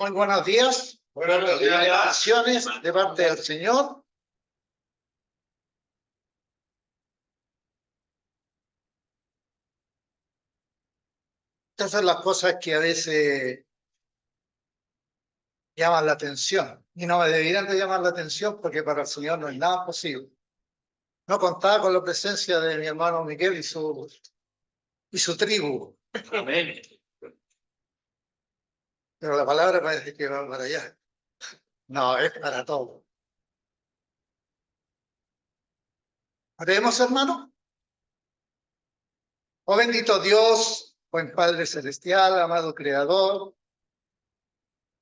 Muy buenos días. Buenos días. Bendiciones de parte del Señor. Estas son las cosas que a veces llaman la atención. Y no me deberían de llamar la atención porque para el Señor no es nada posible. No contaba con la presencia de mi hermano Miguel y su tribu. Amén. Pero la palabra parece que va para allá. No, es para todos. ¿Oremos, hermano? Oh bendito Dios, buen Padre Celestial, amado Creador,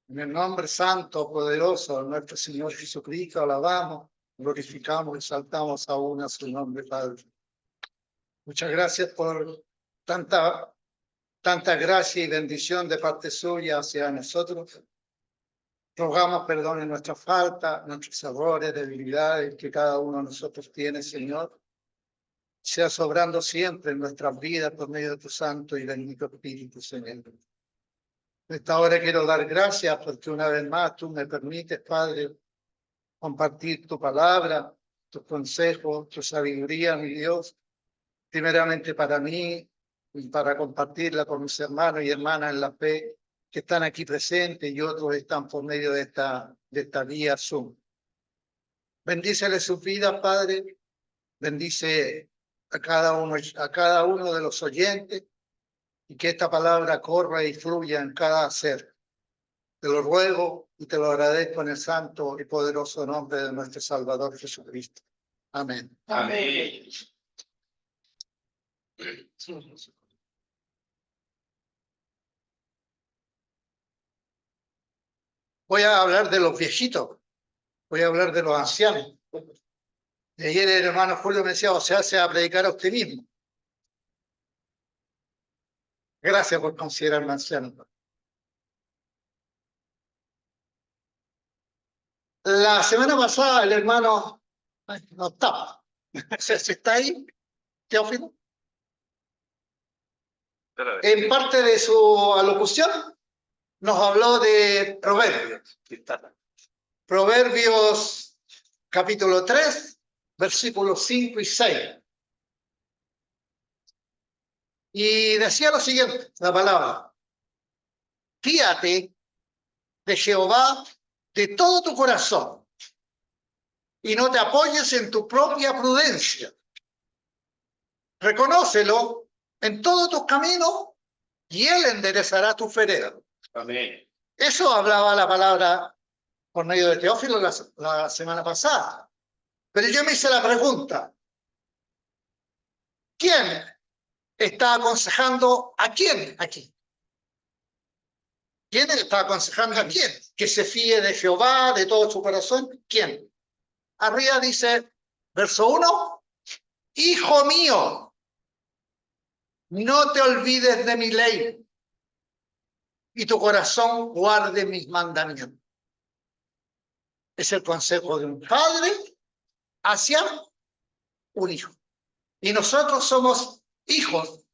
en el nombre santo, poderoso de nuestro Señor Jesucristo, alabamos, glorificamos, exaltamos aún a su nombre, Padre. Muchas gracias por tanta gracia y bendición de parte suya hacia nosotros. Rogamos perdón en nuestras faltas, nuestros errores, debilidades que cada uno de nosotros tiene, Señor. Sea sobrando siempre en nuestras vidas por medio de tu santo y bendito Espíritu, Señor. En esta hora quiero dar gracias porque una vez más tú me permites, Padre, compartir tu palabra, tus consejos, tu sabiduría, mi Dios, primeramente para mí y para compartirla con mis hermanos y hermanas en la fe que están aquí presentes y otros están por medio de esta vía Zoom. Bendícele sus vidas, Padre, bendice a cada uno de los oyentes y que esta palabra corra y fluya en cada ser. Te lo ruego y te lo agradezco en el santo y poderoso nombre de nuestro Salvador Jesucristo. Amén. Amén. Voy a hablar de los viejitos, voy a hablar de los ancianos. Y ayer el hermano Julio me decía, o sea, se va a predicar a usted mismo. Gracias por considerarme anciano. La semana pasada el hermano no estaba. No sé si está ahí, Teófilo. En parte de su alocución nos habló de Proverbios. Proverbios capítulo 3, versículos 5 y 6. Y decía lo siguiente, la palabra: fíate de Jehová de todo tu corazón y no te apoyes en tu propia prudencia. Reconócelo en todos tus caminos y él enderezará tu vereda. Amén. Eso hablaba la palabra por medio de Teófilo la semana pasada. Pero yo me hice la pregunta: ¿quién está aconsejando a quién aquí? ¿Quién está aconsejando a quién? Que se fíe de Jehová de todo su corazón. ¿Quién? Arriba dice, verso 1, hijo mío, no te olvides de mi ley y tu corazón guarde mis mandamientos. Es el consejo de un padre hacia un hijo. Y nosotros somos hijos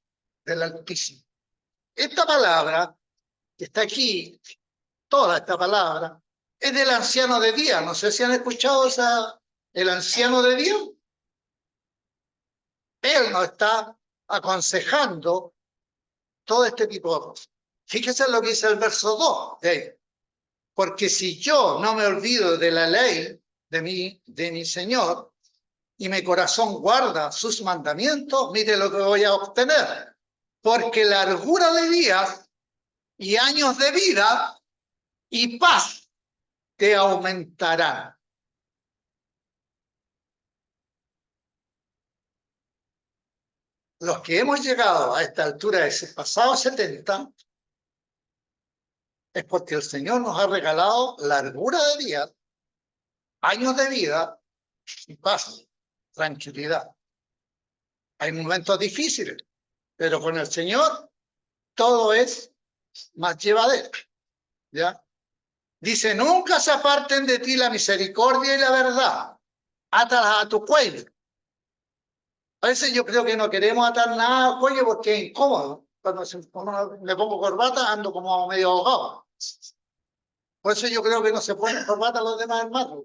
del Altísimo. Esta palabra que está aquí, toda esta palabra, es del anciano de día. No sé si han escuchado el anciano de día. Él nos está aconsejando todo este tipo de cosas. Fíjese lo que dice el verso 2 de ahí. Porque si yo no me olvido de la ley de mi Señor y mi corazón guarda sus mandamientos, mire lo que voy a obtener. Porque largura de días y años de vida y paz te aumentarán. Los que hemos llegado a esta altura de ese pasado 70 es porque el Señor nos ha regalado largura de días, años de vida y paz, tranquilidad. Hay momentos difíciles, pero con el Señor todo es más llevadero. ¿Ya? Dice, nunca se aparten de ti la misericordia y la verdad. Átalas a tu cuello. A veces yo creo que no queremos atar nada al cuello porque es incómodo. Cuando me pongo corbata ando como medio ahogado. Por eso yo creo que no se pueden formar a los demás hermanos.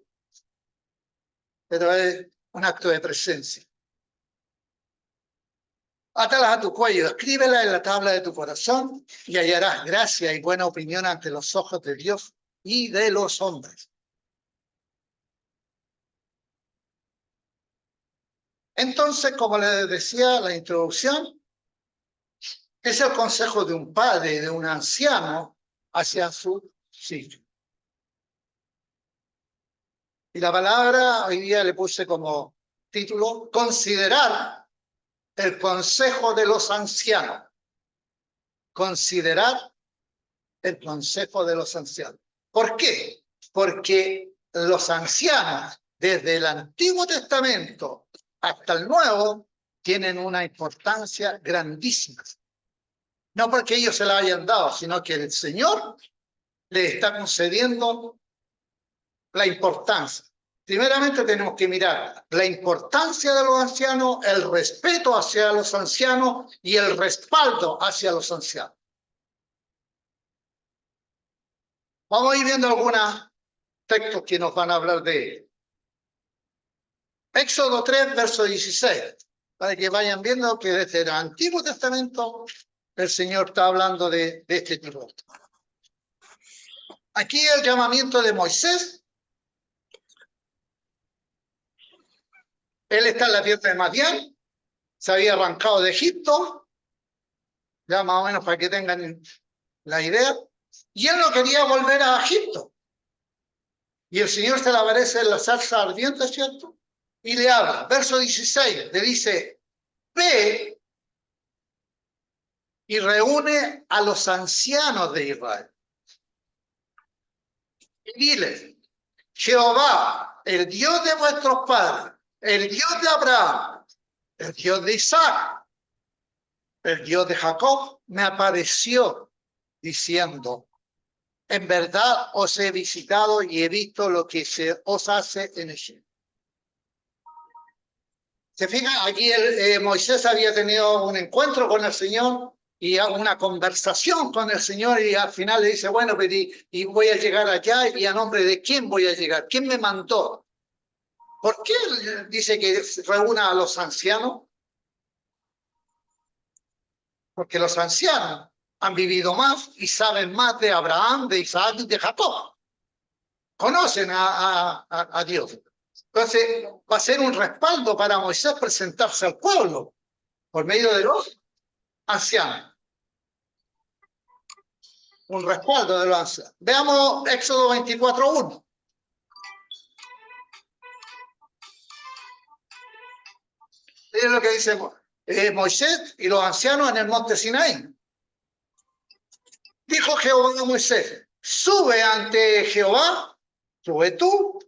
Pero es un acto de presencia. Átalas a tu cuello, escríbelas en la tabla de tu corazón y hallarás gracia y buena opinión ante los ojos de Dios y de los hombres. Entonces, como les decía la introducción, es el consejo de un padre, de un anciano, hacia su hijo. Y la palabra hoy día le puse como título, considerar el consejo de los ancianos. Considerar el consejo de los ancianos. ¿Por qué? Porque los ancianos, desde el Antiguo Testamento hasta el Nuevo, tienen una importancia grandísima. No porque ellos se la hayan dado, sino que el Señor le está concediendo la importancia. Primeramente tenemos que mirar la importancia de los ancianos, el respeto hacia los ancianos y el respaldo hacia los ancianos. Vamos a ir viendo algunos textos que nos van a hablar de ello. Éxodo 3, verso 16, para que vayan viendo que desde el Antiguo Testamento el Señor está hablando de este tipo. Aquí el llamamiento de Moisés. Él está en la tierra de Madián, se había arrancado de Egipto, ya más o menos para que tengan la idea, y él no quería volver a Egipto. Y el Señor se le aparece en la zarza ardiente, ¿cierto? Y le habla. Verso 16, le dice, ve y reúne a los ancianos de Israel. Y dile, Jehová, el Dios de vuestros padres, el Dios de Abraham, el Dios de Isaac, el Dios de Jacob, me apareció diciendo, en verdad os he visitado y he visto lo que se os hace en Egipto. Se fijan, aquí Moisés había tenido un encuentro con el Señor y una conversación con el Señor y al final le dice, bueno, pero y voy a llegar allá y a nombre de quién voy a llegar, quién me mandó. ¿Por qué dice que reúna a los ancianos? Porque los ancianos han vivido más y saben más de Abraham, de Isaac y de Jacob. Conocen a Dios. Entonces, va a ser un respaldo para Moisés presentarse al pueblo por medio de los ancianos. Un respaldo de los ancianos. Veamos Éxodo 24:1. Miren lo que dice Moisés y los ancianos en el monte Sinaí. Dijo Jehová a Moisés, sube ante Jehová, sube tú,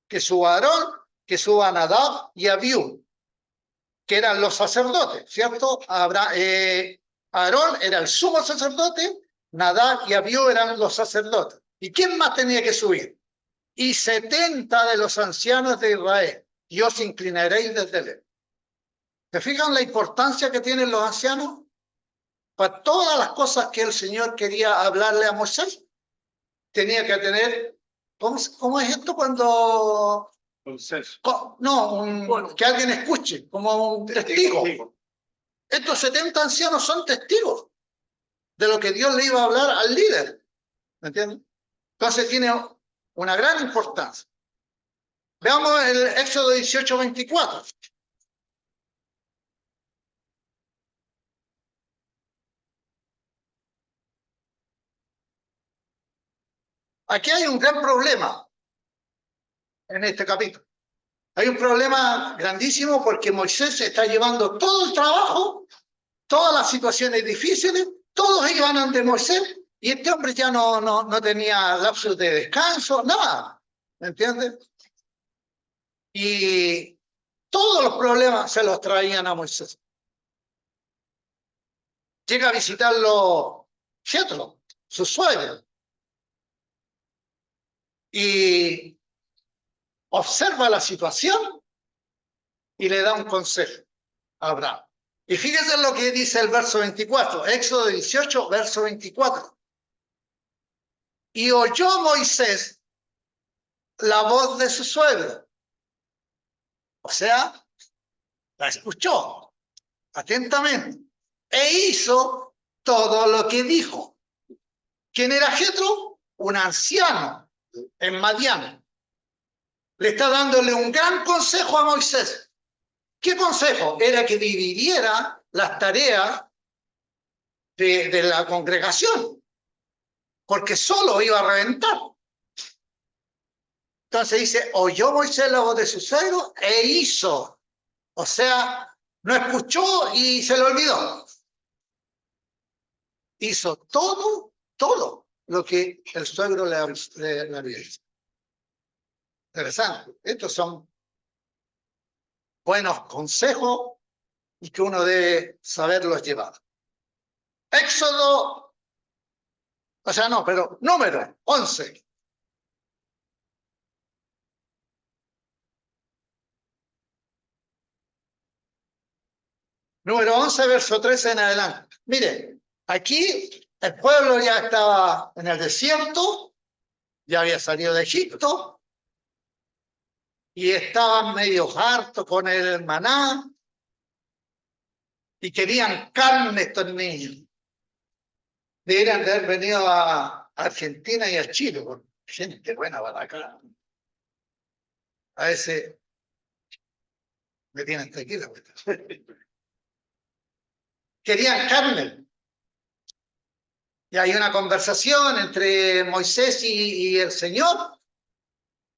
que suba Aarón, que suba Nadab y Abiú, que eran los sacerdotes, ¿cierto? Aarón era el sumo sacerdote, Nadab y Abiú eran los sacerdotes. ¿Y quién más tenía que subir? Y 70 de los ancianos de Israel, y os inclinaréis desde él. ¿Se fijan la importancia que tienen los ancianos? Para todas las cosas que el Señor quería hablarle a Moisés, tenía que tener, ¿cómo es esto cuando? No, que alguien escuche, como un testigo. Estos 70 ancianos son testigos de lo que Dios le iba a hablar al líder. ¿Me entienden? Entonces tiene una gran importancia. Veamos el Éxodo 18:24. Aquí hay un gran problema en este capítulo. Hay un problema grandísimo porque Moisés está llevando todo el trabajo, todas las situaciones difíciles, todos iban ante Moisés y este hombre ya no tenía lapsos de descanso, nada. ¿Me entiendes? Y todos los problemas se los traían a Moisés. Llega a visitarlo Jetro, su suegro, y observa la situación y le da un consejo a Abraham. Y fíjense lo que dice el verso 24, Éxodo 18, verso 24. Y oyó Moisés la voz de su suegro. O sea, la escuchó atentamente e hizo todo lo que dijo. ¿Quién era Jetro? Un anciano en Madián. Le está dándole un gran consejo a Moisés. ¿Qué consejo? Era que dividiera las tareas de la congregación, porque solo iba a reventar. Entonces dice, oyó Moisés la voz de su suegro e hizo. O sea, no escuchó y se lo olvidó. Hizo todo lo que el suegro le había dicho. Interesante. Estos son buenos consejos y que uno debe saberlos llevar. Éxodo, o sea, no, pero número 11. Número 11, verso 13 en adelante. Mire, aquí el pueblo ya estaba en el desierto, ya había salido de Egipto y estaban medio hartos con el maná y querían carne estos niños. Deberían de haber venido a Argentina y a Chile, porque gente buena para acá. A veces me tienen tranquila. Querían carne. Y hay una conversación entre Moisés y el Señor.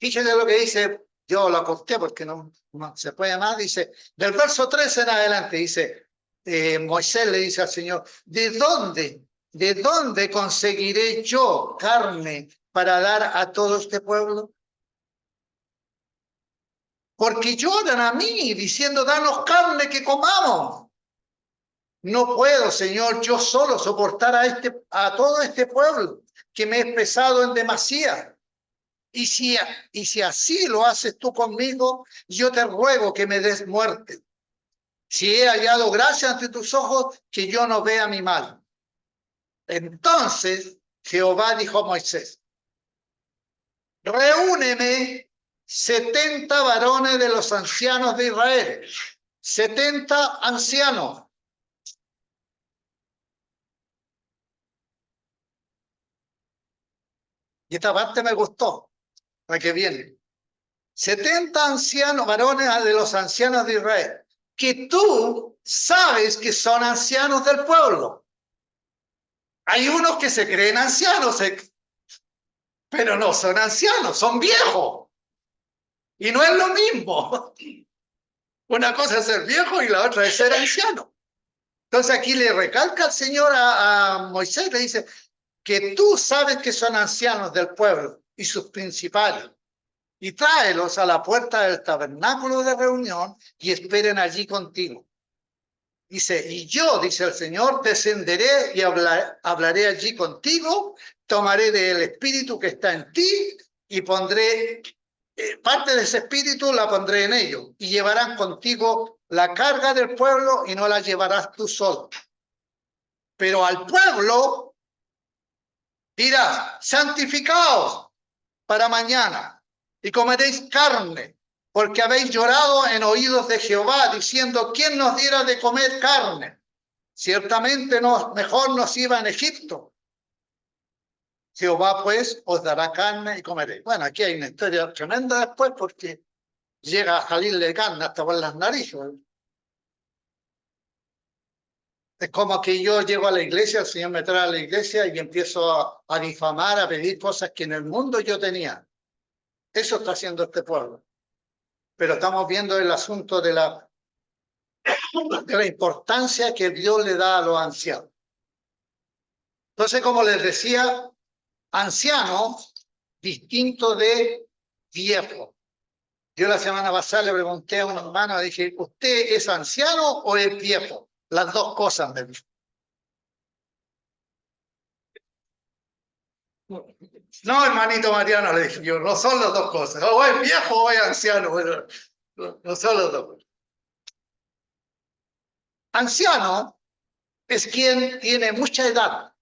Fíjense lo que dice, yo lo acorté porque no se puede más, dice, del verso 13 en adelante, dice, Moisés le dice al Señor, ¿de dónde conseguiré yo carne para dar a todo este pueblo? Porque lloran a mí diciendo, danos carne que comamos. No puedo, Señor, yo solo soportar a todo este pueblo, que me es pesado en demasía. Y si así lo haces tú conmigo, yo te ruego que me des muerte. Si he hallado gracia ante tus ojos, que yo no vea mi mal. Entonces Jehová dijo a Moisés, reúneme 70 varones de los ancianos de Israel, 70 ancianos. Y esta parte me gustó, la que viene. 70 ancianos, varones de los ancianos de Israel, que tú sabes que son ancianos del pueblo. Hay unos que se creen ancianos, pero no son ancianos, son viejos. Y no es lo mismo. Una cosa es ser viejo y la otra es ser anciano. Entonces aquí le recalca el Señor a Moisés, le dice que tú sabes que son ancianos del pueblo y sus principales. Y tráelos a la puerta del tabernáculo de reunión y esperen allí contigo. Dice, y yo, dice el Señor, descenderé y hablaré allí contigo, tomaré del espíritu que está en ti y pondré, parte de ese espíritu la pondré en ellos y llevarán contigo la carga del pueblo y no la llevarás tú solo. Pero al pueblo dirás, santificaos para mañana y comeréis carne, porque habéis llorado en oídos de Jehová, diciendo, ¿quién nos diera de comer carne? Ciertamente mejor nos iba en Egipto. Jehová pues os dará carne y comeréis. Bueno, aquí hay una historia tremenda después porque llega a salirle carne hasta por las narices. Es como que yo llego a la iglesia, el Señor me trae a la iglesia y empiezo a difamar, a pedir cosas que en el mundo yo tenía. Eso está haciendo este pueblo. Pero estamos viendo el asunto de la importancia que Dios le da a los ancianos. Entonces, como les decía, anciano distinto de viejo. Yo la semana pasada le pregunté a un hermano, dije, ¿usted es anciano o es viejo? Las dos cosas me dijo. No, hermanito Mariano, le dije yo, no son las dos cosas. O es viejo o es anciano. Bueno, no son las dos cosas. Anciano es quien tiene mucha edad.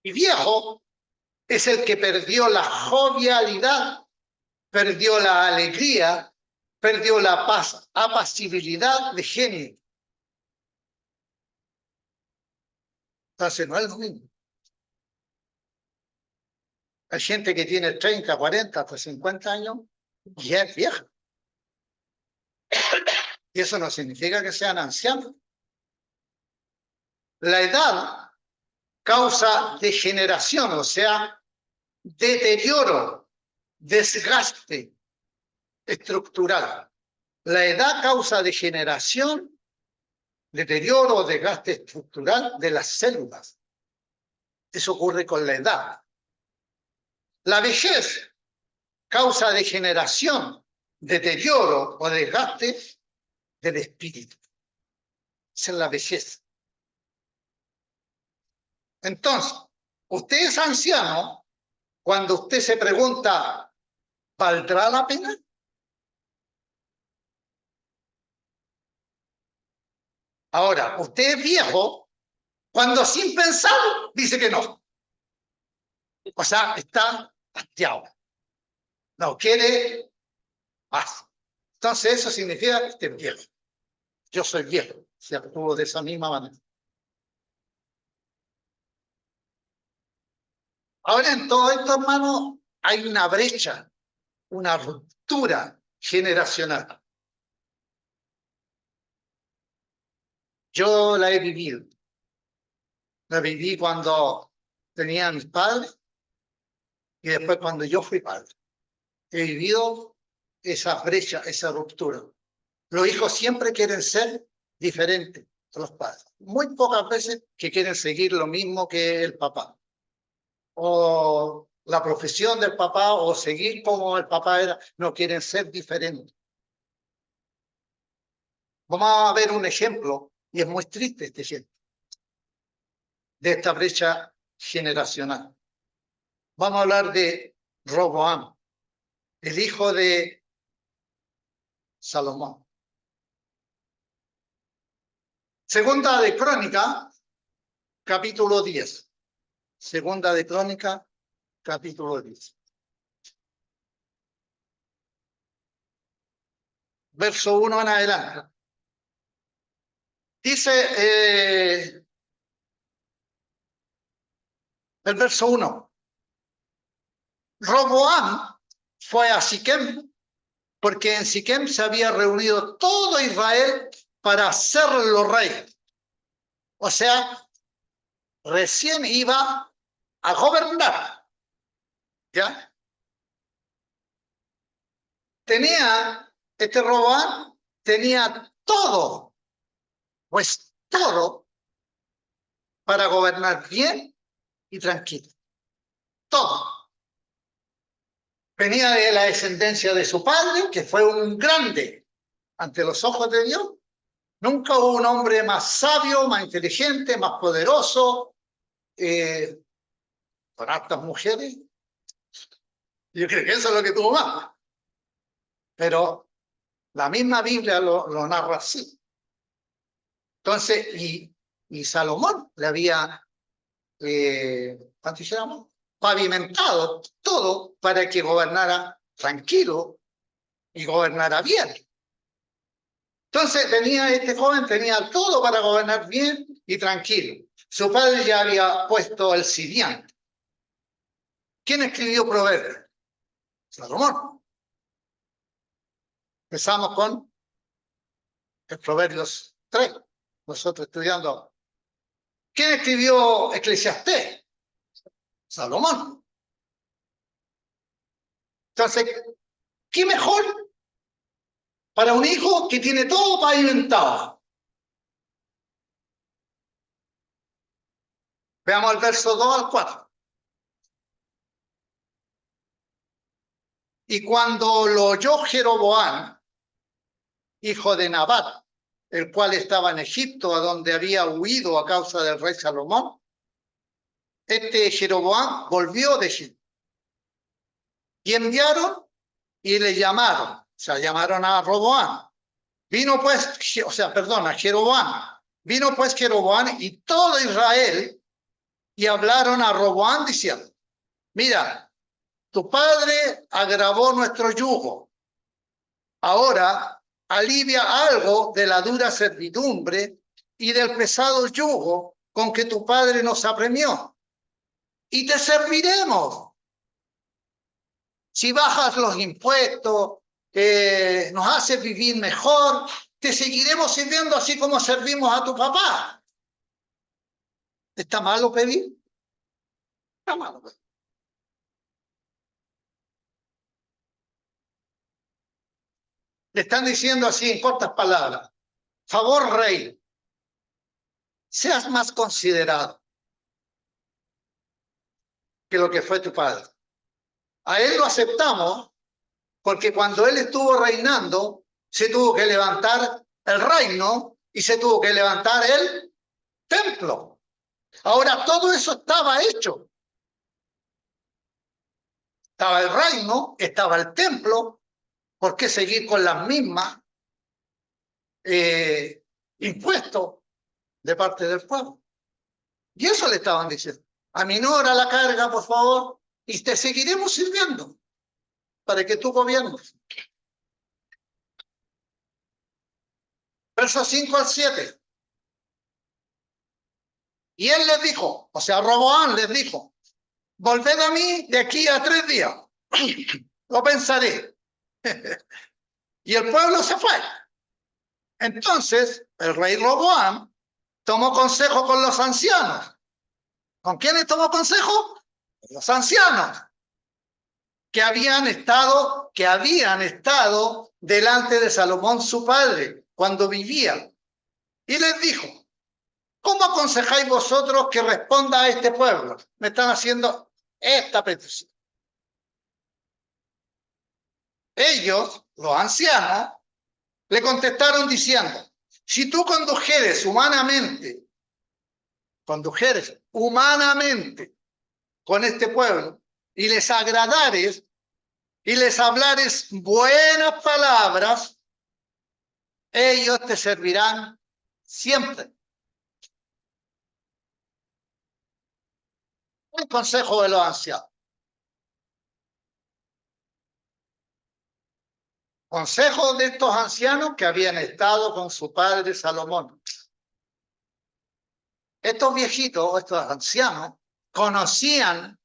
Y viejo es el que perdió la jovialidad, perdió la alegría, perdió la paz, apacibilidad de genio. Entonces no es lo mismo. Hay gente que tiene 30, 40, hasta 50 años y ya es vieja. Y eso no significa que sean ancianos. La edad causa degeneración, o sea, deterioro, desgaste estructural. La edad causa degeneración, deterioro, desgaste estructural de las células. Eso ocurre con la edad. La vejez causa degeneración, deterioro o desgaste del espíritu. Esa es la vejez. Entonces, usted es anciano cuando usted se pregunta, ¿valdrá la pena? Ahora, usted es viejo cuando sin pensar dice que no. O sea, está hastiado. No quiere más. Entonces eso significa que usted es viejo. Yo soy viejo. Se actúo de esa misma manera. Ahora en todo esto, hermano, hay una brecha, una ruptura generacional. Yo la he vivido. La viví cuando tenía mis padres y después cuando yo fui padre. He vivido esa brecha, esa ruptura. Los hijos siempre quieren ser diferentes a los padres. Muy pocas veces que quieren seguir lo mismo que el papá. O la profesión del papá o seguir como el papá era. No quieren ser diferentes. Vamos a ver un ejemplo, y es muy triste este ejemplo, de esta brecha generacional. Vamos a hablar de Roboam, el hijo de Salomón. Segunda de Crónica, capítulo 10. Segunda de Crónica, capítulo 10. Verso 1 en adelante. Dice el verso 1. Roboam fue a Siquem, porque en Siquem se había reunido todo Israel para hacerlo rey. O sea, recién iba a gobernar. ¿Ya? Este Roboam tenía todo, pues todo, para gobernar bien y tranquilo. Todo. Venía de la descendencia de su padre, que fue un grande ante los ojos de Dios. Nunca hubo un hombre más sabio, más inteligente, más poderoso, con hartas mujeres. Yo creo que eso es lo que tuvo más. Pero la misma Biblia lo narra así. Entonces, y Salomón le había, ¿cuánto llamamos? Pavimentado todo para que gobernara tranquilo y gobernara bien. Entonces este joven tenía todo para gobernar bien y tranquilo. Su padre ya había puesto el siriante. ¿Quién escribió Proverbios? Salomón. Empezamos con el Proverbios 3, nosotros estudiando. ¿Quién escribió Eclesiastés? Salomón. Entonces, ¿qué mejor para un hijo que tiene todo pavimentado? Veamos el verso 2 al 4. Y cuando lo oyó Jeroboam, hijo de Nabat, el cual estaba en Egipto, a donde había huido a causa del rey Salomón, este Jeroboam volvió de Egipto. Y enviaron y le llamaron, o sea, llamaron a Roboam. Vino pues, a Jeroboam. Vino pues Jeroboam y todo Israel y hablaron a Roboam diciendo, mira, tu padre agravó nuestro yugo. Ahora alivia algo de la dura servidumbre y del pesado yugo con que tu padre nos apremió. Y te serviremos. Si bajas los impuestos, nos haces vivir mejor, te seguiremos sirviendo así como servimos a tu papá. ¿Está malo pedir? Está malo pedir. Le están diciendo así en cortas palabras, favor rey, seas más considerado que lo que fue tu padre. A él lo aceptamos porque cuando él estuvo reinando, se tuvo que levantar el reino y se tuvo que levantar el templo. Ahora todo eso estaba hecho. Estaba el reino, estaba el templo. ¿Por qué seguir con las mismas impuestos de parte del pueblo? Y eso le estaban diciendo. Aminora la carga, por favor, y te seguiremos sirviendo para que tú gobiernes. Versos 5 al 7. Y él les dijo, o sea, Roboam les dijo, volved a mí de aquí a 3 días. Lo pensaré. Y el pueblo se fue. Entonces, el rey Roboam tomó consejo con los ancianos. ¿Con quiénes tomó consejo? Con los ancianos que habían estado delante de Salomón su padre cuando vivía. Y les dijo, ¿cómo aconsejáis vosotros que responda a este pueblo? Me están haciendo esta petición. Ellos, los ancianos, le contestaron diciendo, si tú condujeres humanamente con este pueblo y les agradares y les hablares buenas palabras, ellos te servirán siempre. El consejo de los ancianos. Consejo de estos ancianos que habían estado con su padre Salomón. Estos viejitos, estos ancianos, conocían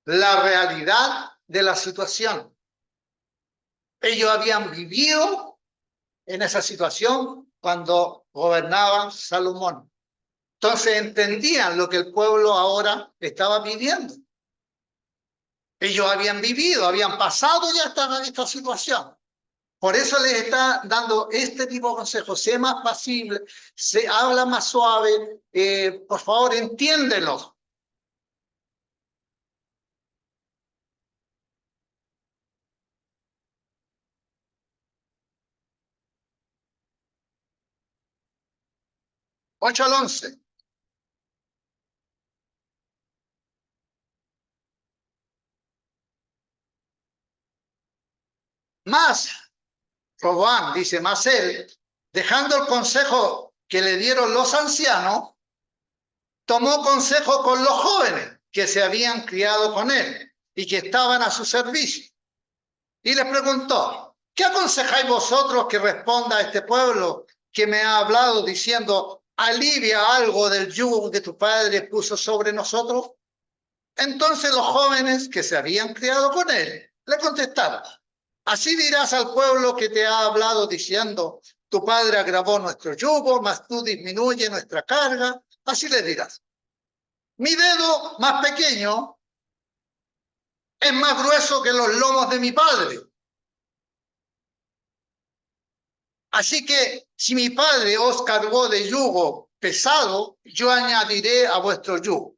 la realidad de la situación. Ellos habían vivido en esa situación cuando gobernaba Salomón. Entonces entendían lo que el pueblo ahora estaba viviendo. Ellos habían vivido, habían pasado ya esta situación. Por eso les está dando este tipo de consejos. Sé más pasible, habla más suave, por favor, entiéndelo. Ocho al 11. Más, Roboam dice, más él, dejando el consejo que le dieron los ancianos, tomó consejo con los jóvenes que se habían criado con él y que estaban a su servicio. Y les preguntó, ¿qué aconsejáis vosotros que responda a este pueblo que me ha hablado diciendo, alivia algo del yugo que tu padre puso sobre nosotros? Entonces los jóvenes que se habían criado con él le contestaron, así dirás al pueblo que te ha hablado diciendo, tu padre agravó nuestro yugo, mas tú disminuye nuestra carga. Así le dirás, mi dedo más pequeño es más grueso que los lomos de mi padre. Así que si mi padre os cargó de yugo pesado, yo añadiré a vuestro yugo.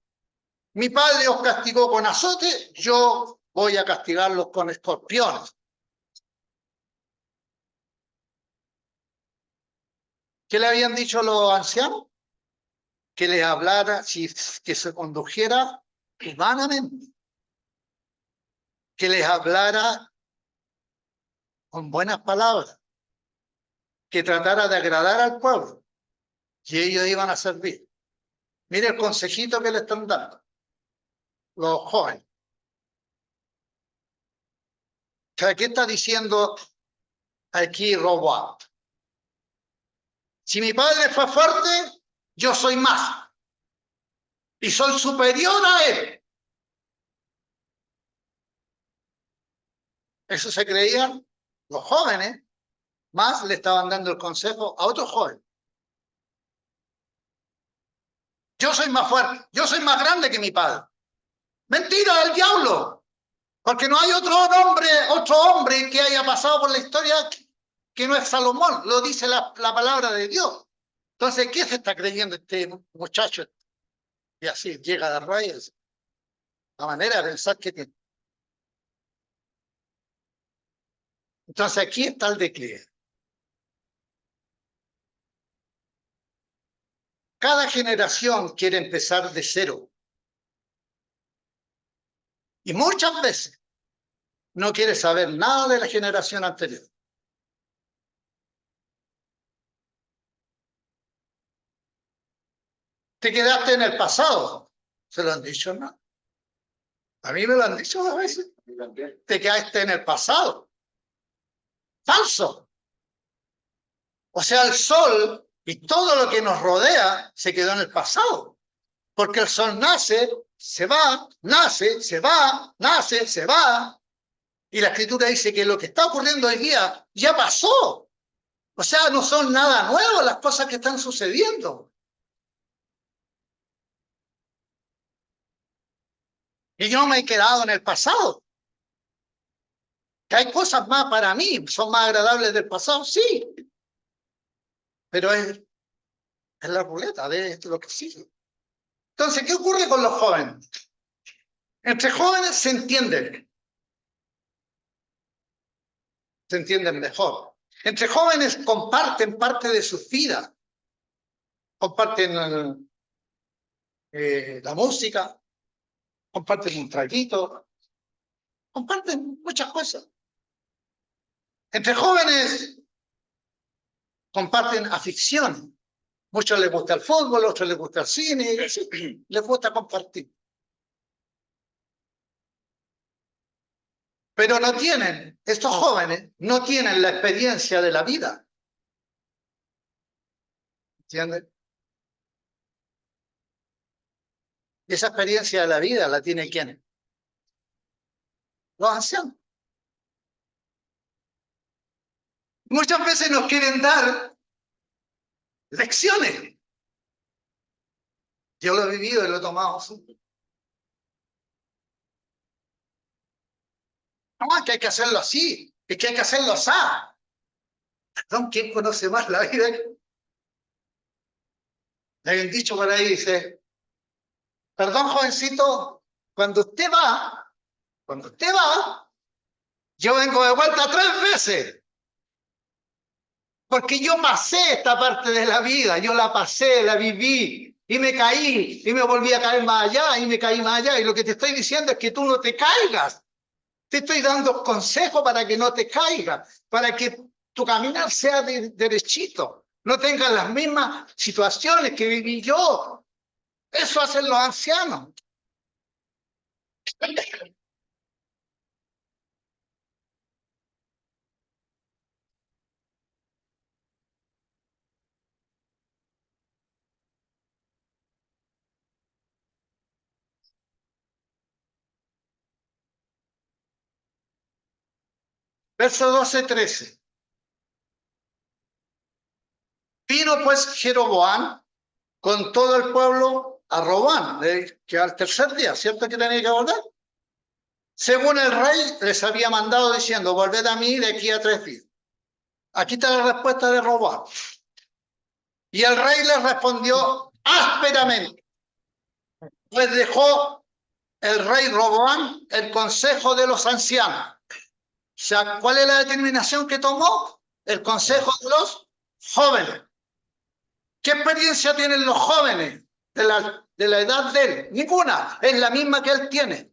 Mi padre os castigó con azote, yo voy a castigarlos con escorpiones. ¿Qué le habían dicho los ancianos? Que les hablara, que se condujera humanamente. Que les hablara con buenas palabras. Que tratara de agradar al pueblo. Y ellos iban a servir. Mire el consejito que le están dando. los jóvenes. O sea, ¿qué está diciendo aquí Roboam? Si mi padre fue fuerte, yo soy más. Y soy superior a él. Eso se creían los jóvenes, más le estaban dando el consejo a otros jóvenes. Yo soy más fuerte, yo soy más grande que mi padre. Mentira del diablo, porque no hay otro hombre que haya pasado por la historia que no es Salomón, lo dice la palabra de Dios. Entonces, ¿qué se está creyendo este muchacho? Y así llega a las rayas, la manera de pensar que tiene. Entonces, aquí está el declive. Cada generación quiere empezar de cero. Y muchas veces no quiere saber nada de la generación anterior. Te quedaste en el pasado. ¿Se lo han dicho, no? A mí me lo han dicho a veces. Te quedaste en el pasado. Falso. O sea, el sol y todo lo que nos rodea se quedó en el pasado. Porque el sol nace, se va, nace, se va, nace, se va. Y la escritura dice que lo que está ocurriendo hoy día ya pasó. O sea, no son nada nuevo las cosas que están sucediendo. Y yo me he quedado en el pasado. Que hay cosas más para mí, son más agradables del pasado, sí. Pero es la ruleta de lo que sigue. Entonces, ¿qué ocurre con los jóvenes? Entre jóvenes se entienden mejor. Entre jóvenes comparten parte de sus vidas, comparten la música, comparten un traguito, comparten muchas cosas. Entre jóvenes comparten aficiones. Muchos les gusta el fútbol, otros les gusta el cine, les gusta compartir. Pero no tienen, estos jóvenes no tienen la experiencia de la vida. ¿Entienden? Y esa experiencia de la vida la tienen ¿quiénes? Los ancianos. Muchas veces nos quieren dar lecciones. Yo lo he vivido y lo he tomado. No, es que hay que hacerlo así, es que hay que hacerlo así. Perdón, ¿quién conoce más la vida? Hay un dicho por ahí, dice, perdón, jovencito, cuando usted va, yo vengo de vuelta 3 veces. Porque yo pasé esta parte de la vida, yo la pasé, la viví, y me caí, y me volví a caer más allá, y me caí más allá. Y lo que te estoy diciendo es que tú no te caigas. Te estoy dando consejos para que no te caigas, para que tu caminar sea derechito, no tengas las mismas situaciones que viví yo. Eso hacen los ancianos. Verso 12-13. Vino pues Jeroboam con todo el pueblo a Robán, que al tercer día, ¿cierto que tenía que volver? Según el rey les había mandado diciendo, volved a mí de aquí a 3 días. Aquí está la respuesta de Robán. Y el rey les respondió ásperamente, pues dejó el rey Roboam el consejo de los ancianos. O sea, ¿cuál es la determinación que tomó? El consejo de los jóvenes. ¿Qué experiencia tienen los jóvenes de la edad de él? Ninguna, es la misma que él tiene.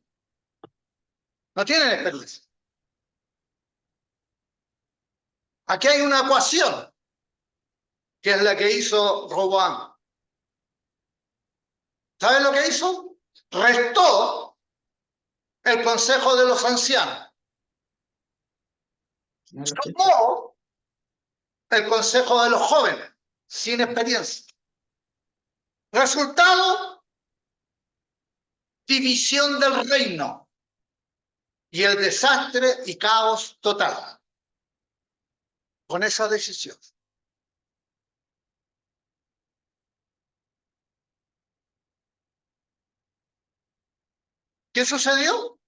No tienen experiencia. Aquí hay una ecuación, que es la que hizo Roboam. ¿Saben lo que hizo? Restó el consejo de los ancianos. Tomó el consejo de los jóvenes, sin experiencia. Resultado, división del reino y el desastre y caos total. Con esa decisión. ¿Qué sucedió?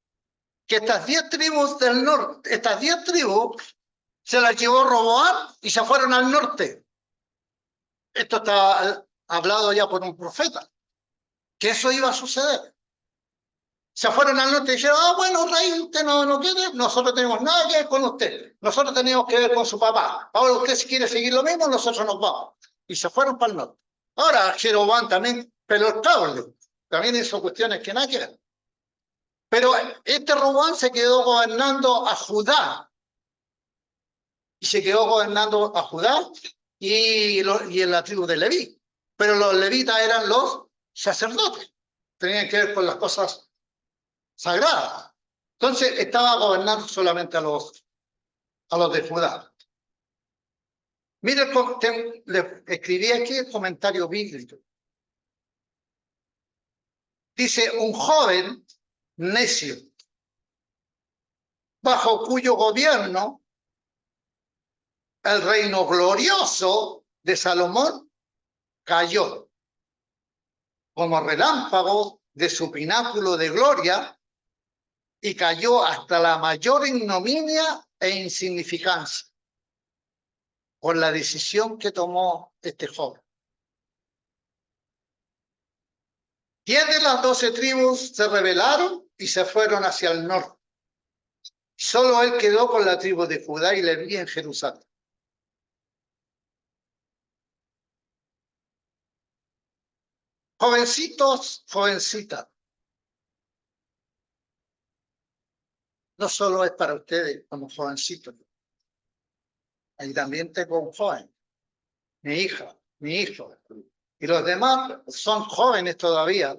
Que estas 10 tribus del norte, estas 10 tribus, se las llevó Roboam y se fueron al norte. Esto está hablado ya por un profeta, que eso iba a suceder. Se fueron al norte y dijeron, bueno, rey, usted no quiere, nosotros tenemos nada que ver con usted. Nosotros tenemos que ver con su papá. Ahora usted si quiere seguir lo mismo, nosotros nos vamos. Y se fueron para el norte. Ahora Jeroboam también peló el cable. También hizo cuestiones que nada que ver. Pero este Roboam se quedó gobernando a Judá. Y se quedó gobernando a Judá y en la tribu de Leví. Pero los levitas eran los sacerdotes. Tenían que ver con las cosas sagradas. Entonces estaba gobernando solamente a los de Judá. Mire, le escribí aquí el comentario bíblico. Dice, un joven necio, bajo cuyo gobierno el reino glorioso de Salomón cayó como relámpago de su pináculo de gloria y cayó hasta la mayor ignominia e insignificancia por la decisión que tomó este joven. 10 de las 12 tribus se rebelaron y se fueron hacia el norte. Solo él quedó con la tribu de Judá y Leví en Jerusalén. Jovencitos, jovencitas, no solo es para ustedes como jovencitos. Ahí también tengo un joven, mi hija, mi hijo. Y los demás son jóvenes todavía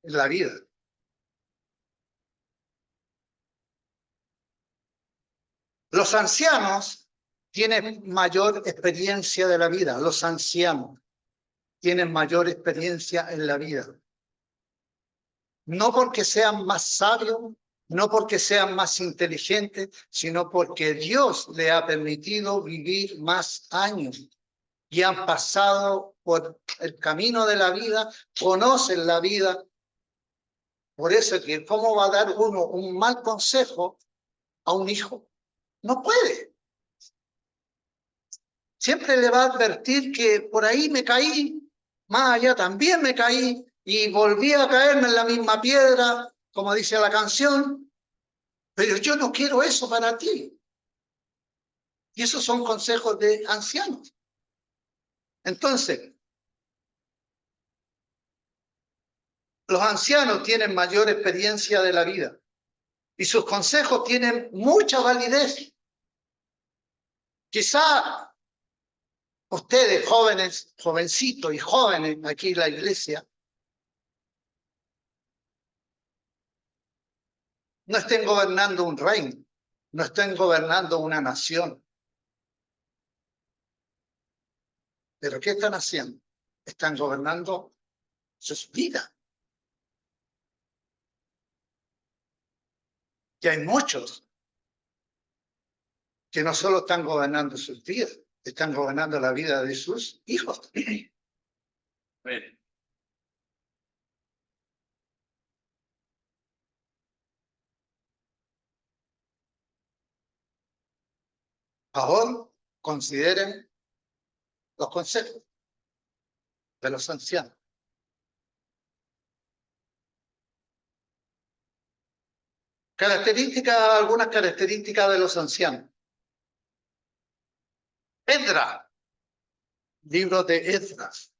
en la vida. Los ancianos tienen mayor experiencia de la vida. Los ancianos tienen mayor experiencia en la vida. No porque sean más sabios, no porque sean más inteligentes, sino porque Dios le ha permitido vivir más años y han pasado por el camino de la vida, conocen la vida. Por eso que ¿cómo va a dar uno un mal consejo a un hijo? No puede. Siempre le va a advertir que por ahí me caí, más allá también me caí y volví a caerme en la misma piedra, como dice la canción, pero yo no quiero eso para ti. Y esos son consejos de ancianos. Entonces, los ancianos tienen mayor experiencia de la vida y sus consejos tienen mucha validez. Quizá ustedes, jóvenes, jovencitos y jóvenes aquí en la iglesia, no estén gobernando un reino, no estén gobernando una nación. ¿Pero qué están haciendo? Están gobernando sus vidas. Y hay muchos que no solo están gobernando sus vidas, están gobernando la vida de sus hijos. Amén. Ahora consideren los consejos de los ancianos. Algunas características de los ancianos. Esdras, libro de Esdras.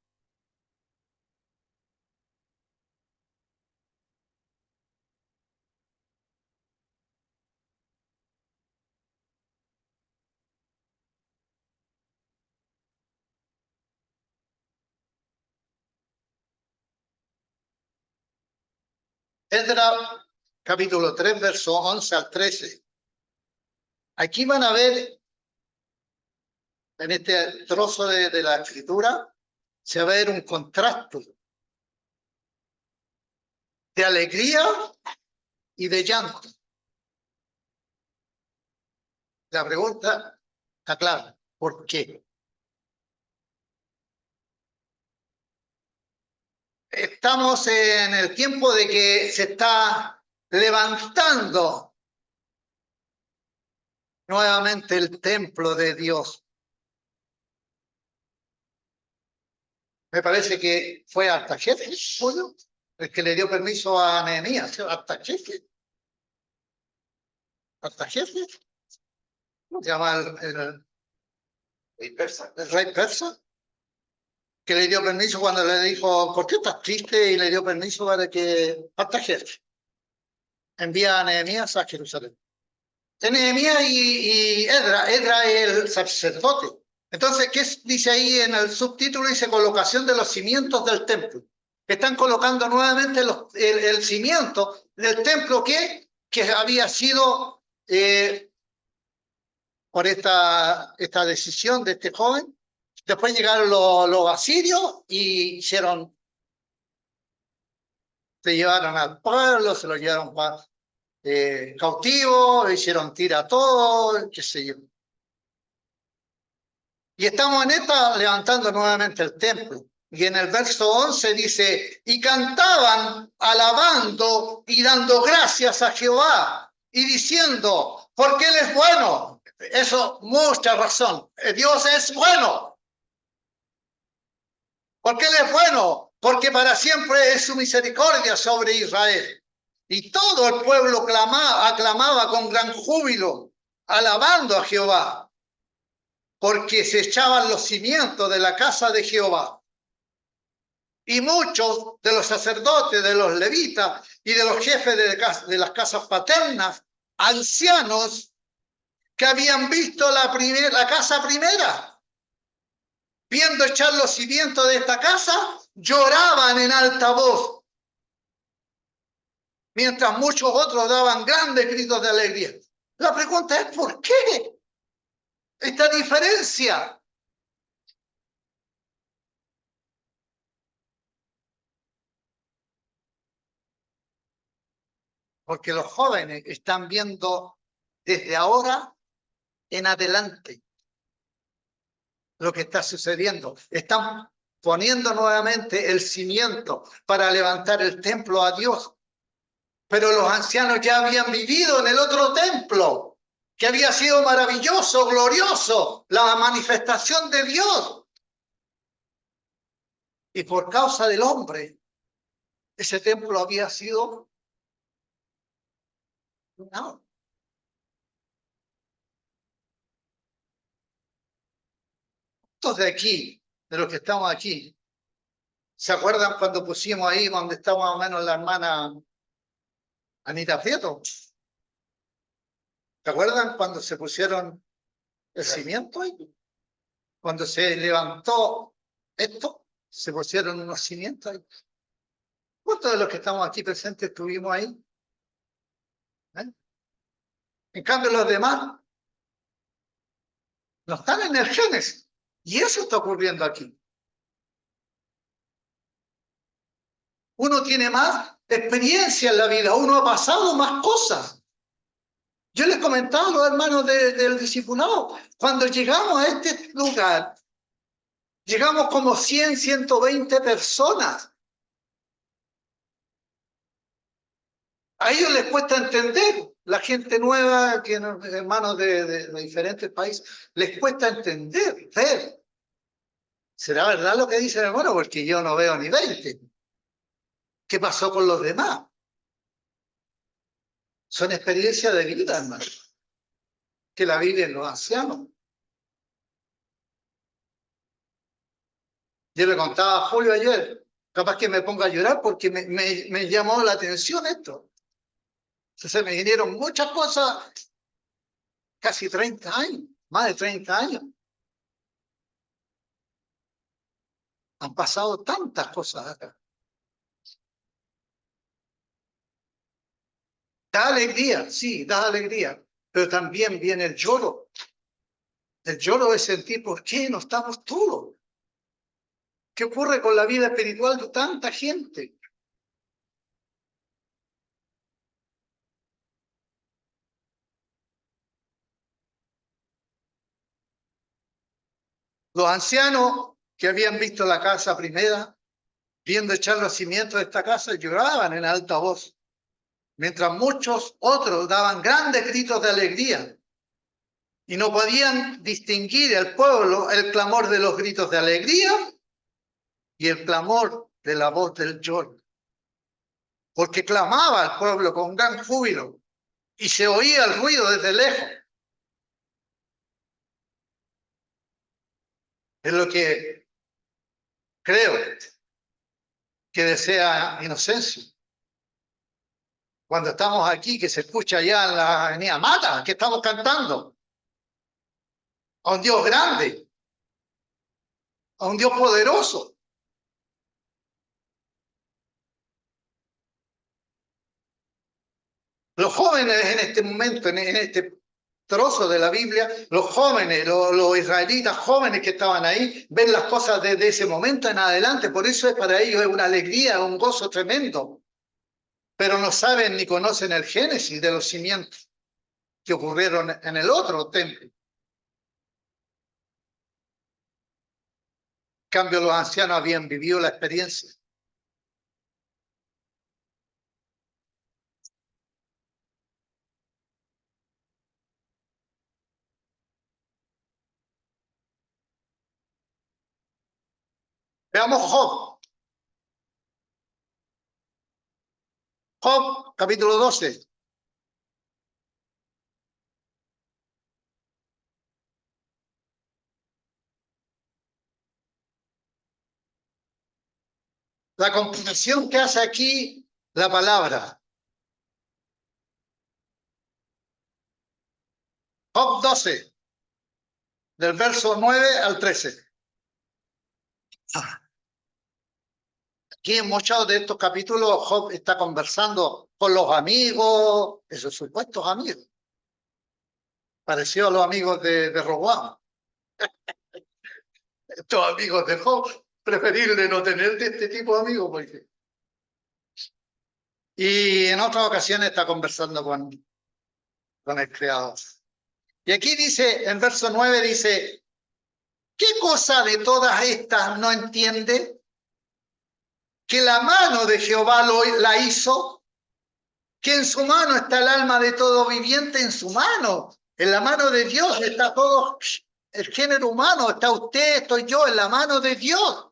Esdras, capítulo 3, verso 11 al 13. Aquí van a ver, en este trozo de la escritura, se va a ver un contraste de alegría y de llanto. La pregunta está clara, ¿por qué? Estamos en el tiempo de que se está levantando nuevamente el templo de Dios. Me parece que fue Artajerjes, ¿no? El que le dio permiso a Nehemías, Artajerjes. Artajerjes, ¿cómo se llama el rey persa? Que le dio permiso cuando le dijo, ¿por qué estás triste? Y le dio permiso para que Artajerjes envía a Nehemías a Jerusalén. Nehemías y Edra es el sacerdote. Entonces, ¿qué dice ahí en el subtítulo? Dice colocación de los cimientos del templo. Están colocando nuevamente el cimiento del templo que había sido por esta decisión de este joven. Después llegaron los asirios y hicieron, se llevaron al pueblo, se lo llevaron cautivo, hicieron tira todo, qué sé yo. Y estamos en esta levantando nuevamente el templo. Y en el verso 11 dice, y cantaban alabando y dando gracias a Jehová y diciendo, porque Él es bueno. Eso, mucha razón. Dios es bueno. Porque Él es bueno. Porque para siempre es su misericordia sobre Israel. Y todo el pueblo aclamaba con gran júbilo, alabando a Jehová, porque se echaban los cimientos de la casa de Jehová. Y muchos de los sacerdotes, de los levitas y de los jefes de las casas paternas, ancianos que habían visto la casa primera, viendo echar los cimientos de esta casa, lloraban en alta voz, mientras muchos otros daban grandes gritos de alegría. La pregunta es, ¿por qué esta diferencia? Porque los jóvenes están viendo desde ahora en adelante lo que está sucediendo. Están poniendo nuevamente el cimiento para levantar el templo a Dios. Pero los ancianos ya habían vivido en el otro templo, que había sido maravilloso, glorioso, la manifestación de Dios. Y por causa del hombre, ese templo había sido no. Todos de aquí, de los que estamos aquí, ¿se acuerdan cuando pusimos ahí donde está más o menos la hermana Anita Prieto? ¿Se acuerdan cuando se pusieron el cimiento ahí? Cuando se levantó esto, se pusieron unos cimientos ahí. ¿Cuántos de los que estamos aquí presentes estuvimos ahí? ¿Eh? En cambio, los demás no están en el Génesis. Y eso está ocurriendo aquí. Uno tiene más experiencia en la vida, uno ha pasado más cosas. Yo les comentaba a los hermanos del discipulado, cuando llegamos a este lugar, llegamos como 100, 120 personas. A ellos les cuesta entender, la gente nueva, que hermanos de diferentes países, les cuesta entender, ver. ¿Será verdad lo que dice el hermano? Porque yo no veo ni 20. ¿Qué pasó con los demás? Son experiencias de vida, hermano, que la viven los ancianos. Yo le contaba a Julio ayer, capaz que me ponga a llorar porque me llamó la atención esto. Entonces me vinieron muchas cosas, casi 30 años, más de 30 años. Han pasado tantas cosas acá. Da alegría, sí, da alegría, pero también viene el lloro. El lloro es sentir, ¿por qué no estamos todos? ¿Qué ocurre con la vida espiritual de tanta gente? Los ancianos que habían visto la casa primera, viendo echar los cimientos de esta casa, lloraban en alta voz, mientras muchos otros daban grandes gritos de alegría y no podían distinguir el pueblo el clamor de los gritos de alegría y el clamor de la voz del lloro, porque clamaba el pueblo con gran júbilo y se oía el ruido desde lejos. Es lo que creo que desea Inocencio. Cuando estamos aquí, que se escucha allá en la avenida Mata, que estamos cantando a un Dios grande, a un Dios poderoso. Los jóvenes en este momento, en este trozo de la Biblia, los jóvenes, los israelitas jóvenes que estaban ahí, ven las cosas desde ese momento en adelante. Por eso es para ellos una alegría, un gozo tremendo. Pero no saben ni conocen el génesis de los cimientos que ocurrieron en el otro templo. En cambio, los ancianos habían vivido la experiencia. Veamos Job. Job, capítulo 12. La comparación que hace aquí la palabra. Job 12, del verso 9 al 13. Aquí en muchos de estos capítulos Job está conversando con los amigos, esos supuestos amigos, parecido a los amigos de Roboam. Estos amigos de Job, preferible no tener de este tipo de amigos. Porque... Y en otras ocasiones está conversando con el Creador. Y aquí dice, en verso 9 dice, ¿qué cosa de todas estas no entiende? Que la mano de Jehová la hizo, que en su mano está el alma de todo viviente, en su mano. En la mano de Dios está todo el género humano, está usted, estoy yo, en la mano de Dios,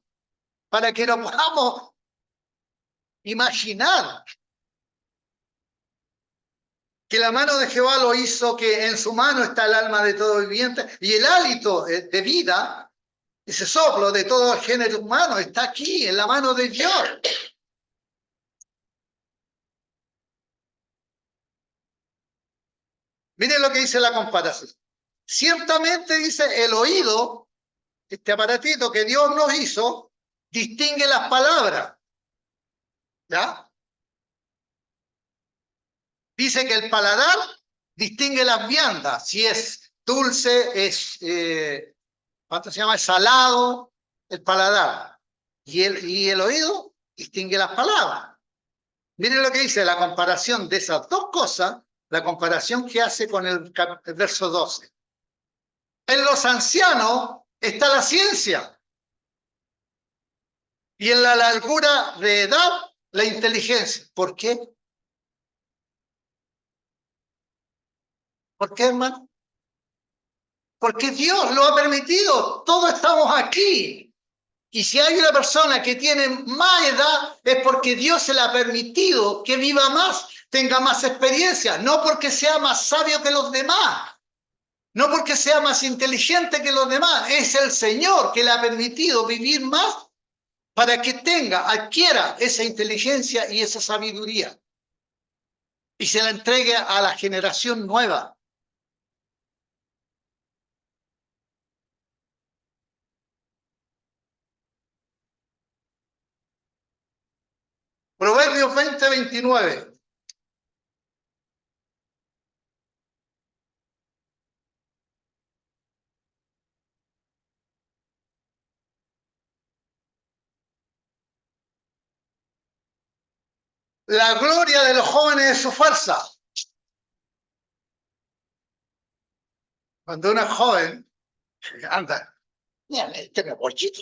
para que lo podamos imaginar. Que la mano de Jehová lo hizo, que en su mano está el alma de todo viviente, y el hálito de vida, ese soplo de todo el género humano, está aquí, en la mano de Dios. Miren lo que dice la comparación. Ciertamente dice el oído, este aparatito que Dios nos hizo, distingue las palabras. ¿Ya? Dice que el paladar distingue las viandas. Si es dulce, es, ¿cuánto se llama? Es salado, el paladar. Y el oído distingue las palabras. Miren lo que dice la comparación de esas dos cosas, la comparación que hace con el verso 12. En los ancianos está la ciencia y en la largura de edad la inteligencia. ¿Por qué? ¿Por qué, hermano? Porque Dios lo ha permitido. Todos estamos aquí. Y si hay una persona que tiene más edad, es porque Dios se le ha permitido que viva más, tenga más experiencia, no porque sea más sabio que los demás, no porque sea más inteligente que los demás. Es el Señor que le ha permitido vivir más para que adquiera esa inteligencia y esa sabiduría y se la entregue a la generación nueva. Proverbios 20:29. La gloria de los jóvenes es su fuerza. Cuando uno es joven, anda, mira, este me pollito.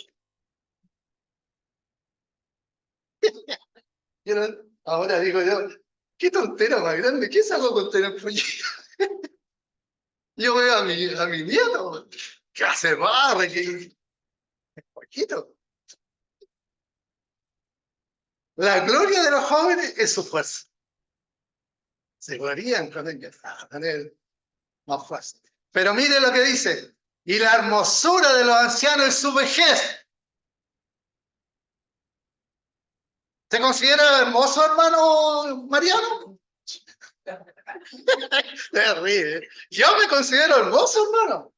Ahora digo yo, qué tontera más grande, ¿qué saco con tener pollito? Yo veo a mi nieto, que hace barra, que pollito. La gloria de los jóvenes es su fuerza. Se glorían con tener más fuerza. Pero mire lo que dice, y la hermosura de los ancianos es su vejez. ¿Se considera hermoso, hermano Mariano? Se ríe. Yo me considero hermoso, hermano.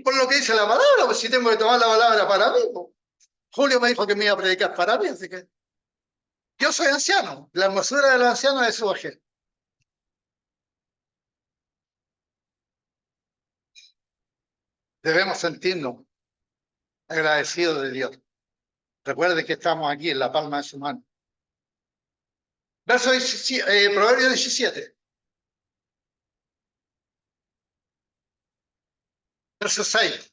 Por lo que dice la palabra, pues si tengo que tomar la palabra para mí. Pues. Julio me dijo que me iba a predicar para mí, así que yo soy anciano. La hermosura de los ancianos es su vejez. Debemos sentirnos agradecidos de Dios. Recuerde que estamos aquí en la palma de su mano. Verso 17, Proverbio 17. Verso 6.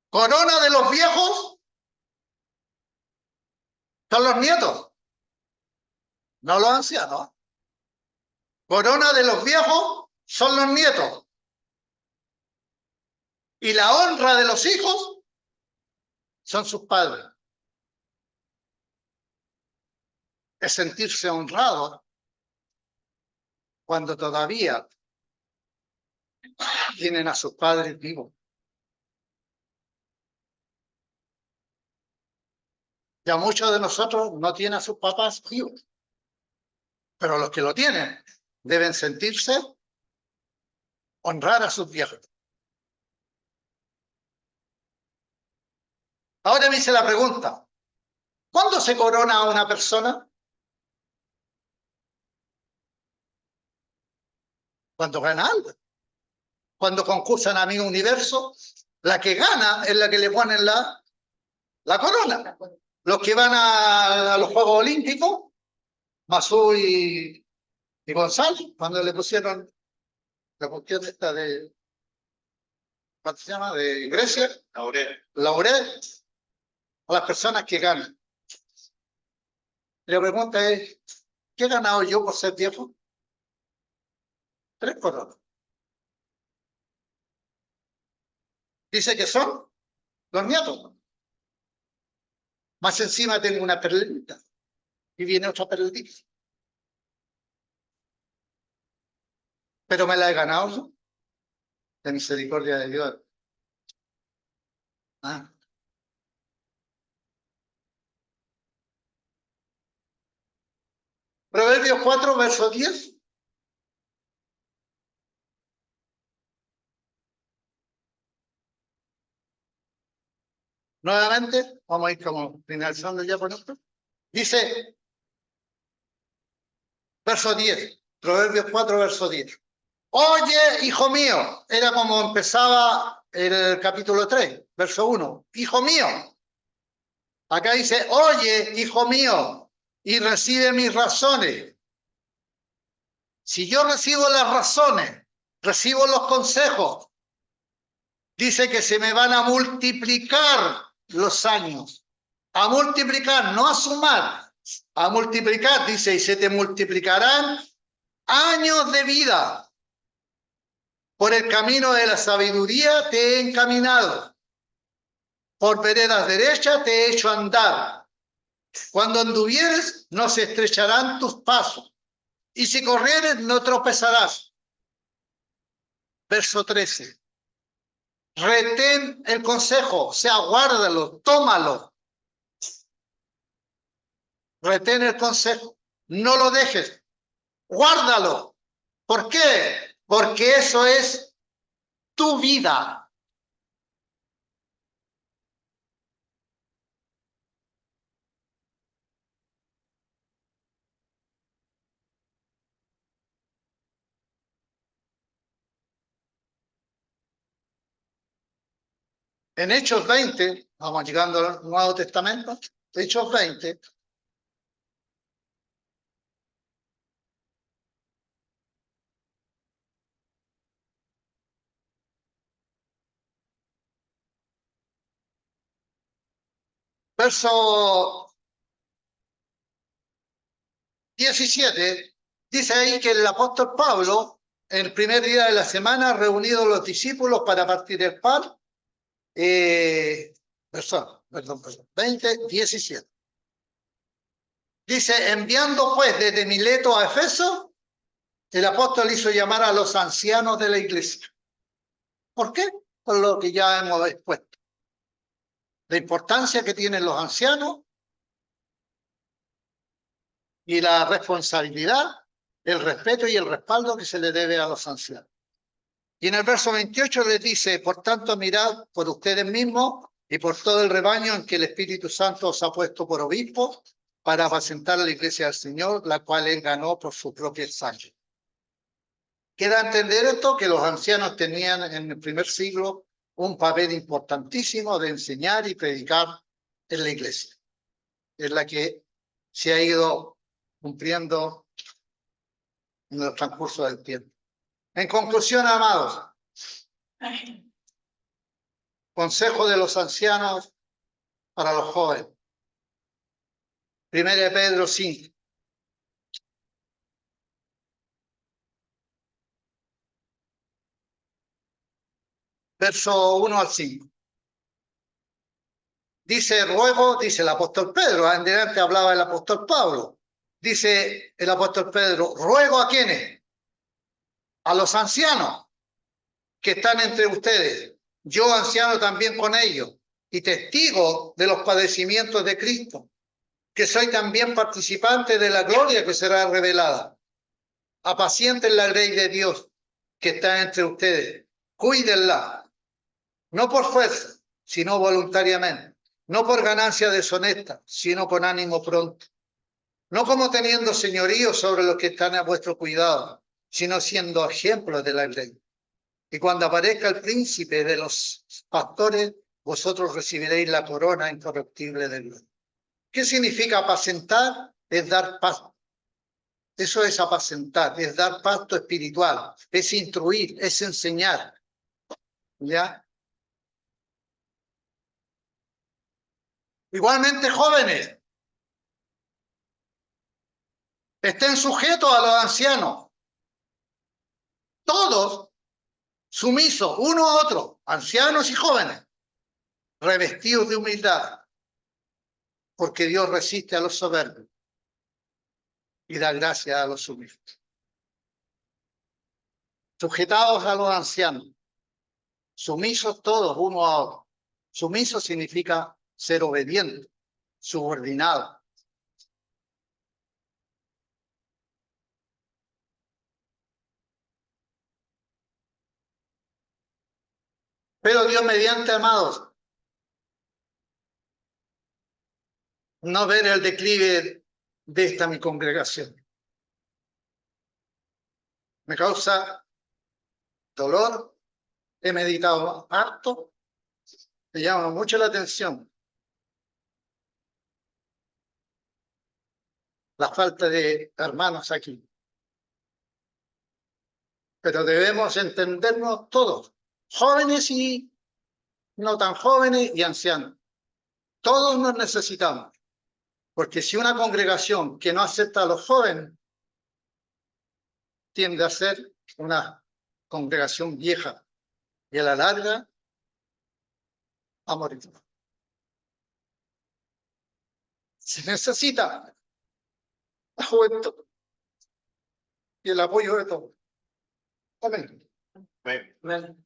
Corona de los viejos son los nietos, no los ancianos. Corona de los viejos son los nietos. Y la honra de los hijos son sus padres. Es sentirse honrado cuando todavía tienen a sus padres vivos. Ya muchos de nosotros no tienen a sus papás vivos, pero los que lo tienen deben sentirse honrar a sus viejos. Ahora me hice la pregunta, ¿cuándo se corona a una persona? Cuando gana algo. Cuando concursan a mi universo, la que gana es la que le ponen la corona. Los que van a los Juegos Olímpicos, Masú y González, cuando le pusieron la cuestión esta de, ¿cuánto se llama? De Grecia, Laurel, a las personas que ganan. La pregunta es, ¿qué he ganado yo por ser viejo? 3 coronas. Dice que son los nietos. Más encima tengo una perlita y viene otra perlita. Pero me la he ganado yo, de misericordia de Dios. Ah. Proverbios 4, verso 10. Nuevamente, vamos a ir como finalizando ya con esto. Dice, verso 10, Proverbios 4, verso 10. Oye, hijo mío, era como empezaba el capítulo 3, verso 1. Hijo mío. Acá dice, oye, hijo mío, y recibe mis razones. Si yo recibo las razones, recibo los consejos, dice que se me van a multiplicar los años. A multiplicar, no a sumar. A multiplicar, dice, y se te multiplicarán años de vida. Por el camino de la sabiduría te he encaminado. Por veredas derechas te he hecho andar. Cuando anduvieres, no se estrecharán tus pasos. Y si corrieres, no tropezarás. Verso 13. Retén el consejo, o sea, guárdalo, tómalo. Retén el consejo, no lo dejes, guárdalo. ¿Por qué? Porque eso es tu vida. En Hechos 20, vamos llegando al Nuevo Testamento, Hechos 20, Verso 17, dice ahí que el apóstol Pablo, el primer día de la semana, ha reunido a los discípulos para partir el pan. Perdón, 20, 17. Dice, enviando pues desde Mileto a Efeso, el apóstol hizo llamar a los ancianos de la iglesia. ¿Por qué? Por lo que ya hemos expuesto. La importancia que tienen los ancianos y la responsabilidad, el respeto y el respaldo que se le debe a los ancianos. Y en el verso 28 les dice, por tanto, mirad por ustedes mismos y por todo el rebaño en que el Espíritu Santo os ha puesto por obispos para apacentar a la iglesia del Señor, la cual él ganó por su propia sangre. Queda a entender esto que los ancianos tenían en el primer siglo un papel importantísimo de enseñar y predicar en la iglesia, en la que se ha ido cumpliendo en el transcurso del tiempo. En conclusión, amados, consejo de los ancianos para los jóvenes. 1 Pedro 5. Verso 1 al 5. Dice, ruego, dice el apóstol Pedro, antes hablaba el apóstol Pablo. Dice el apóstol Pedro, ruego a quienes, a los ancianos que están entre ustedes, yo anciano también con ellos, y testigo de los padecimientos de Cristo, que soy también participante de la gloria que será revelada. Apacienten la ley de Dios que está entre ustedes, cuídenla, no por fuerza, sino voluntariamente, no por ganancia deshonesta, sino con ánimo pronto, no como teniendo señorío sobre los que están a vuestro cuidado, sino siendo ejemplos de la ley. Y cuando aparezca el príncipe de los pastores, vosotros recibiréis la corona incorruptible de Dios. ¿Qué significa apacentar? Es dar pasto. Eso es apacentar, es dar pasto espiritual, es instruir, es enseñar. ¿Ya? Igualmente, jóvenes, estén sujetos a los ancianos. Todos sumisos, uno a otro, ancianos y jóvenes, revestidos de humildad, porque Dios resiste a los soberbios y da gracia a los humildes. Sujetados a los ancianos, sumisos todos uno a otro. Sumiso significa ser obediente, subordinado. Pero Dios mediante, amados, no ver el declive de esta mi congregación. Me causa dolor, he meditado harto, me llama mucho la atención la falta de hermanos aquí. Pero debemos entendernos todos, jóvenes y no tan jóvenes y ancianos. Todos nos necesitamos, porque si una congregación que no acepta a los jóvenes tiende a ser una congregación vieja y a la larga a morir. Se necesita la juventud y el apoyo de todos. Amén. Amén.